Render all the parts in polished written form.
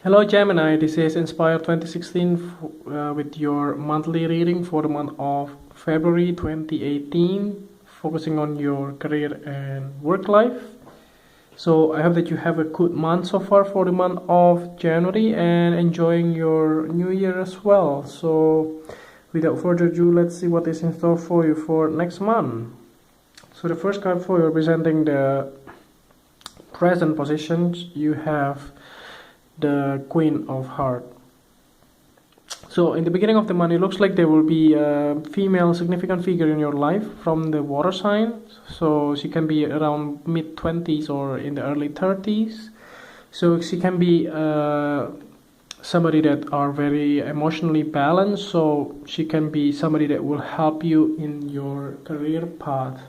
Hello Gemini, this is Inspire 2016 with your monthly reading for the month of February 2018, focusing on your career and work life. So I hope that you have a good month so far for the month of January and enjoying your new year as well. So without further ado, let's see what is in store for you for next month. So the first card for you representing the present positions, you have the Queen of Hearts. So in the beginning of the month, it looks like there will be a female significant figure in your life from the water sign. So she can be around mid-20s or in the early 30s. So she can be somebody that are very emotionally balanced. So she can be somebody that will help you in your career path.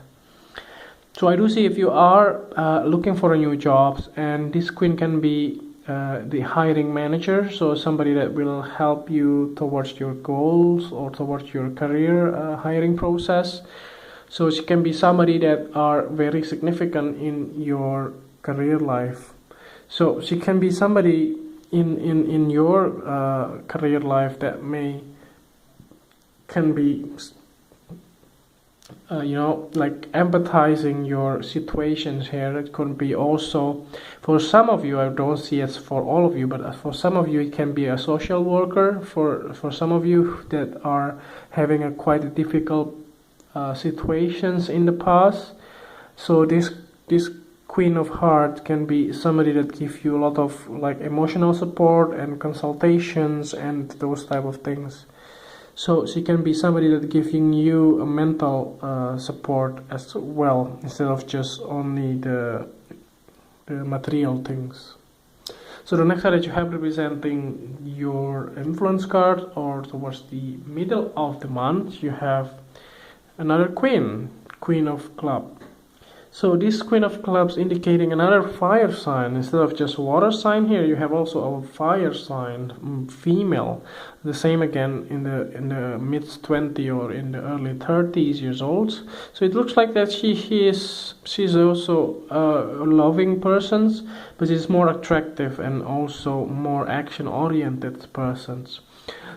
So I do see if you are looking for a new job, and this queen can be the hiring manager, so somebody that will help you towards your goals or towards your career hiring process. So she can be somebody that are very significant in your career life. So she can be somebody in your career life that can be like empathizing your situations here. It could be also for some of you, I don't see it for all of you, but for some of you it can be a social worker. For some of you that are having a quite difficult situations in the past. So this Queen of Hearts can be somebody that gives you a lot of like emotional support and consultations and those type of things. So she can be somebody that giving you a mental support as well, instead of just only the material things. So the next card that you have representing your influence card, or towards the middle of the month, you have another Queen of Clubs. So this Queen of Clubs indicating another fire sign. Instead of just water sign, here you have also a fire sign, female. The same again in the mid 20 or in the early 30s years old. So it looks like that she's also a loving person, but she's more attractive and also more action oriented persons.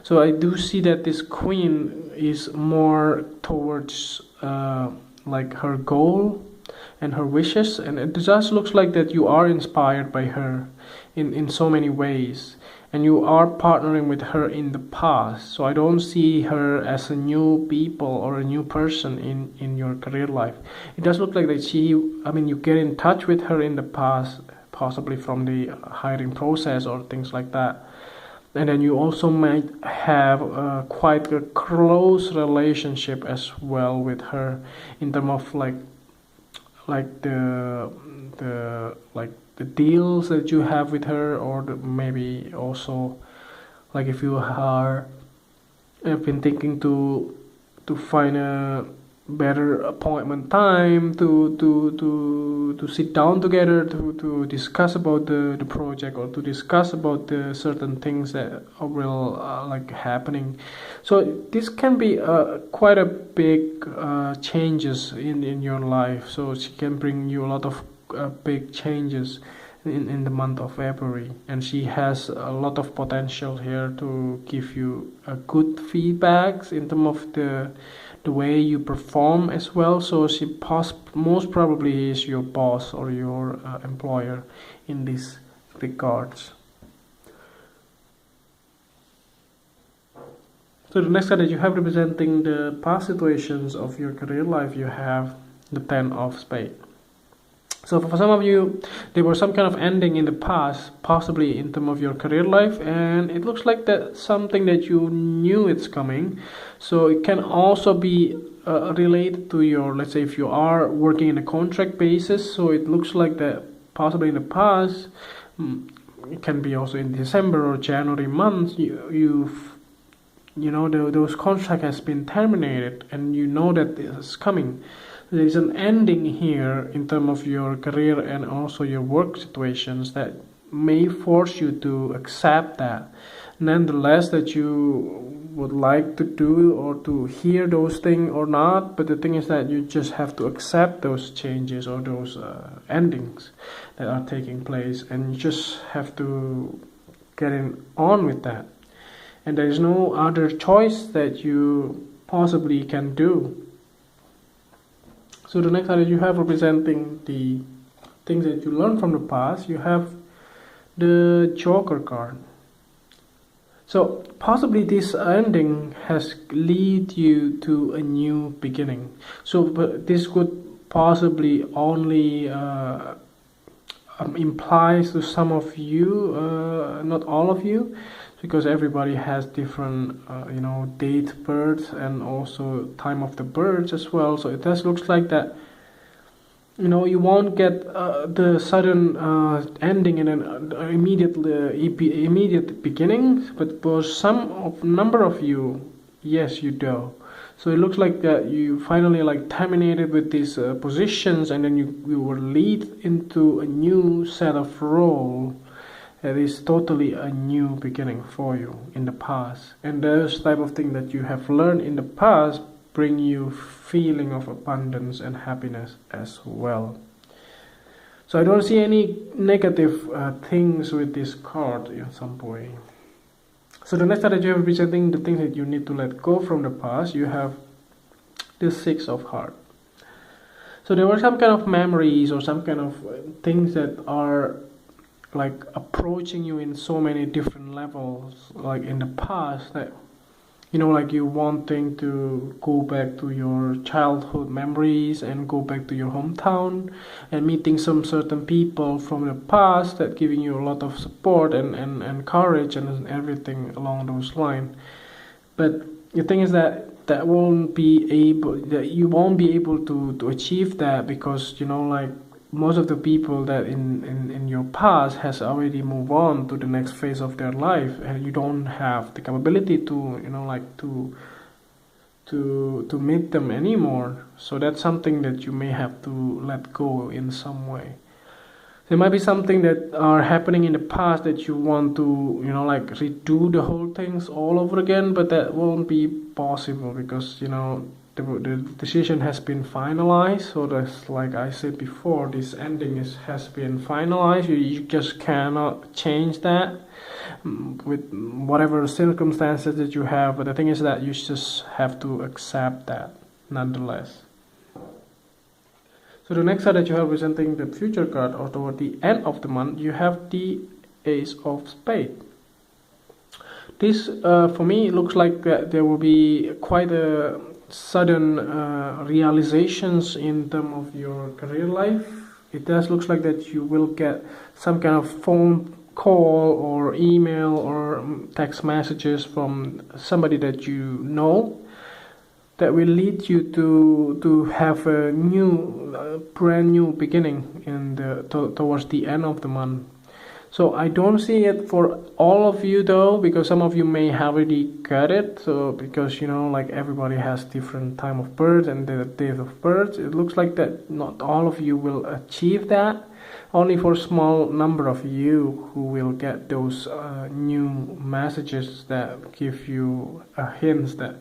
So I do see that this queen is more towards like her goal and her wishes, and it just looks like that you are inspired by her in so many ways, and you are partnering with her in the past. So I don't see her as a new people or a new person in your career life. It does look like that you get in touch with her in the past, possibly from the hiring process or things like that. And then you also might have quite a close relationship as well with her, in terms of like the deals that you have with her, or maybe also like if you have been thinking to find a better appointment time to sit down together to discuss about the project, or to discuss about the certain things that will like happening. So this can be quite a big changes in your life. So she can bring you a lot of big changes in the month of February, and she has a lot of potential here to give you good feedbacks in terms of the way you perform as well. So she most probably is your boss or your employer in these regards. So the next card that you have representing the past situations of your career life, you have the Ten of Spades. So for some of you, there was some kind of ending in the past, possibly in terms of your career life, and it looks like that something that you knew it's coming. So it can also be related to your, let's say if you are working in a contract basis, so it looks like that possibly in the past, it can be also in December or January months, those contract has been terminated, and you know that this is coming. There is an ending here in terms of your career and also your work situations that may force you to accept that. Nonetheless, that you would like to do or to hear those things or not, but the thing is that you just have to accept those changes or those endings that are taking place, and you just have to getting on with that, and there is no other choice that you possibly can do. So the next card that you have representing the things that you learned from the past, you have the Joker card. So possibly this ending has lead you to a new beginning. So this could possibly only implies to some of you, not all of you, because everybody has different date of birth and also time of the birth as well. So it does looks like that you won't get the sudden ending in an immediate beginning, but for number of you, yes, you do. So it looks like that you finally terminated with these positions, and then you will lead into a new set of role that is totally a new beginning for you in the past. And those type of thing that you have learned in the past bring you feeling of abundance and happiness as well. So I don't see any negative things with this card in some way. So the next card that you have representing the things that you need to let go from the past, you have the Six of Hearts. So there were some kind of memories or some kind of things that are approaching you in so many different levels, in the past, that you wanting to go back to your childhood memories and go back to your hometown and meeting some certain people from the past that giving you a lot of support and courage and everything along those lines. But the thing is that you won't be able to achieve that, because most of the people that in your past has already moved on to the next phase of their life, and you don't have the capability to to meet them anymore. So that's something that you may have to let go in some way. There might be something that are happening in the past that you want to redo the whole things all over again, but that won't be possible, because the decision has been finalized. So that's, like I said before, this ending has been finalized. You just cannot change that with whatever circumstances that you have. But the thing is that you just have to accept that nonetheless. So the next card that you have representing the future card, or toward the end of the month, you have the Ace of Spades. This for me looks like there will be quite a sudden realizations in terms of your career life. It does looks like that you will get some kind of phone call or email or text messages from somebody that you know, that will lead you to have a brand new beginning towards the end of the month. So I don't see it for all of you though, because some of you may have already got it. So because everybody has different time of birth and the date of birth, it looks like that not all of you will achieve that. Only for a small number of you who will get those new messages that give you a hint that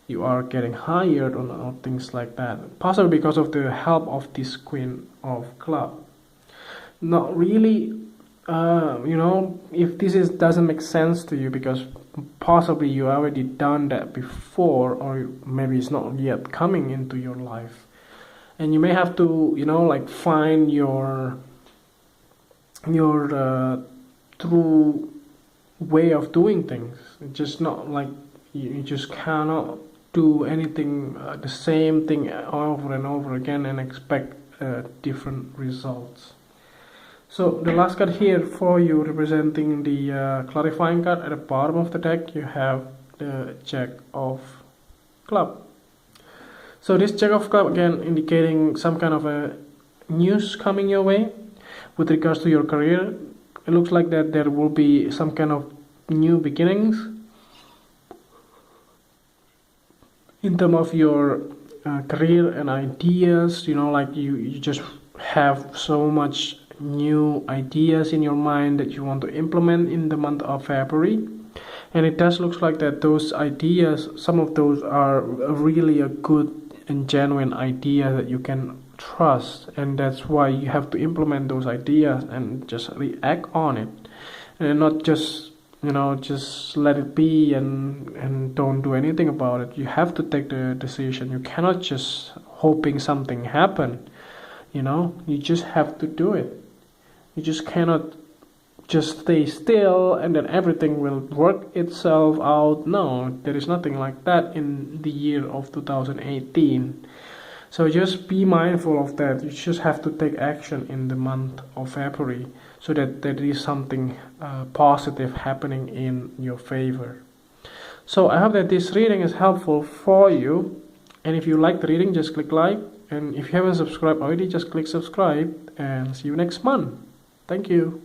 you are getting hired or things like that. Possibly because of the help of this Queen of Clubs. Not really. If this doesn't make sense to you, because possibly you already done that before, or maybe it's not yet coming into your life, and you may have to find your true way of doing things. It's just not you just cannot do anything the same thing over and over again and expect different results. So the last card here for you, representing the clarifying card at the bottom of the deck, you have the Jack of Clubs. So this Jack of Clubs, again, indicating some kind of a news coming your way with regards to your career. It looks like that there will be some kind of new beginnings in terms of your career and ideas. You just have so much new ideas in your mind that you want to implement in the month of February, and it does looks like that those ideas, some of those are really a good and genuine idea that you can trust, and that's why you have to implement those ideas and just react on it, and not just just let it be and don't do anything about it. You have to take the decision. You cannot just hoping something happen. You just have to do it. You just cannot just stay still and then everything will work itself out. No, there is nothing like that in the year of 2018. So just be mindful of that. You just have to take action in the month of February so that there is something positive happening in your favor. So I hope that this reading is helpful for you. And if you like the reading, just click like. And if you haven't subscribed already, just click subscribe. And see you next month. Thank you.